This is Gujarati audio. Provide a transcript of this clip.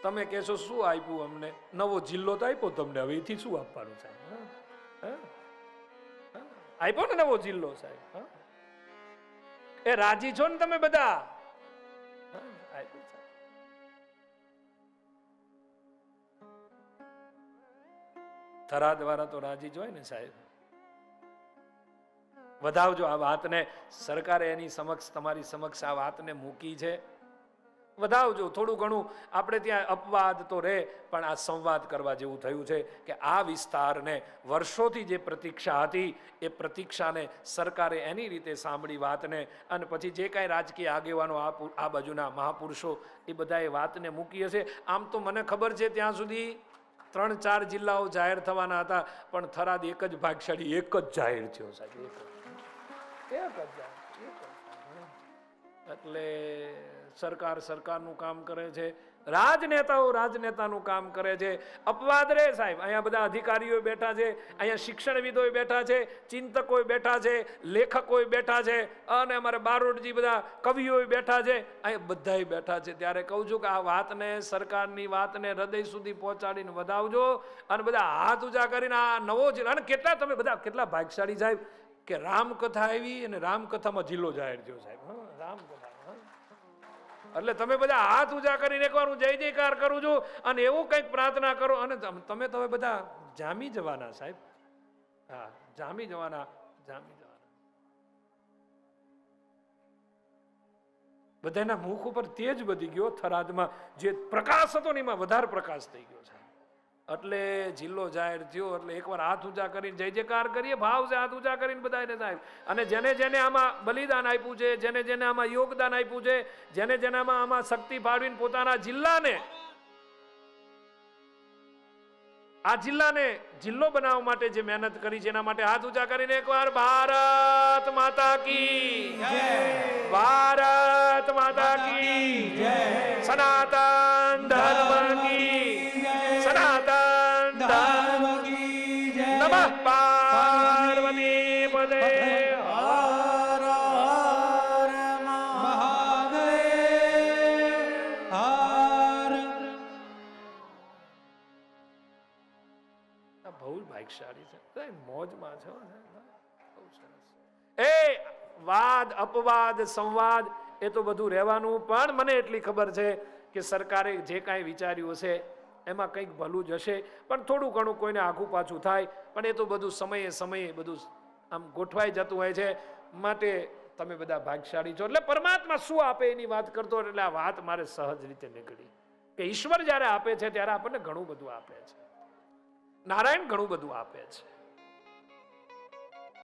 તમે કહેશો શું આપ્યું અમને? નવો જિલ્લો તો આપ્યો તમને, હવે એથી શું આપવાનું સાહેબ? આપ્યો ને નવો જિલ્લો સાહેબ. એ રાજી છો ને તમે બધા? થરાદ વાળા તો રાજી જ હોય ને સાહેબ. વધાવજો આ વાતને. સરકારે એની સમક્ષ, તમારી સમક્ષ આ વાતને મૂકી છે, વધાવજો. થોડું ઘણું આપણે ત્યાં અપવાદ તો રહે, પણ આ સંવાદ કરવા જેવું થયું છે કે આ વિસ્તારને વર્ષોથી જે પ્રતીક્ષા હતી એ પ્રતીક્ષાને સરકારે એની રીતે સાંભળી વાતને, અને પછી જે કાંઈ રાજકીય આગેવાનો આ બાજુના મહાપુરુષો એ બધાએ વાતને મૂકી હશે. આમ તો મને ખબર છે ત્યાં સુધી 3-4 જિલ્લાઓ જાહેર થવાના હતા, પણ થરાદ એક જ ભાગશાળી, એક જ જાહેર થયો સાહેબ. એક જ એટલે સરકાર સરકારનું કામ કરે છે, રાજનેતાઓ રાજનેતાનું કામ કરે છે. અપવાદ રે સાહેબ. અહીંયા બધા અધિકારીઓ બેઠા છે, અહીંયા શિક્ષણવિદો બેઠા છે, ચિંતકો બેઠા છે, લેખકો બેઠા છે, અને અમારે બારોટજી બધા કવિઓ બેઠા છે, અહીંયા બધા બેઠા છે. ત્યારે કહું છું કે આ વાતને, સરકારની વાતને હૃદય સુધી પહોંચાડીને વધાવજો, અને બધા હાથ ઊંચા કરીને આ નવો જિલ્લો. અને કેટલા તમે બધા કેટલા ભાગશાળી સાહેબ કે રામકથા આવી અને રામકથામાં જિલ્લો જાહેર થયો સાહેબ. રામકથા એટલે તમે બધા હાથ ઊંચા કરીને એકવાર હું જય જયકાર કરું છું, અને એવું કંઈક પ્રાર્થના કરો. અને તમે તો બધા જામી જવાના સાહેબ. હા, જામી જવાના, જામી જવાના. બધાના મુખ ઉપર તેજ વધી ગયો. થરાદમાં જે પ્રકાશ હતો ને એમાં વધારે પ્રકાશ થઈ ગયો છે. એટલે જિલ્લો જાહેર થયો એટલે એકવાર હાથ ઊંચા કરીને જય જયકાર કરીએ. ભાવ છે હાથ ઊંચા કરીને બધાને સાહેબ. અને જેને જેને આમાં બલિદાન આપ્યું છે, જેને જેને આમાં યોગદાન આપ્યું છે, જેને જેને આમાં શક્તિ ફાળવીને પોતાના જિલ્લાને, આ જિલ્લાને જિલ્લો બનાવવા માટે જે મહેનત કરી છે, એના માટે હાથ ઊંચા કરીને એકવાર ભારત માતા કી જય, ભારત માતા કી જય, સનાતન ધર્મ કી જય, સનાતન ધર્મ કી જય, નમઃ પાર્વતી પદે હર હર મહાદેવ હર. બહુ ભાગ્યશાળી છે, મોજમાં છો. એ વાદ અપવાદ સંવાદ એ તો બધું રહેવાનું, પણ મને એટલી ખબર છે કે સરકારે જે કાંઈ વિચાર્યું હશે એમાં કંઈક ભલું જ હશે, પણ થોડું ઘણું કોઈને આઘું પાછું થાય, પણ એ તો બધું સમયે સમયે બધું આમ ગોઠવાઈ જતું હોય છે. માટે તમે બધા ભાગ્યશાળી છો. એટલે પરમાત્મા શું આપે એની વાત કરતો, એટલે આ વાત મારે સહજ રીતે નીકળી કે ઈશ્વર જ્યારે આપે છે ત્યારે આપણને ઘણું બધું આપે છે. નારાયણ ઘણું બધું આપે છે.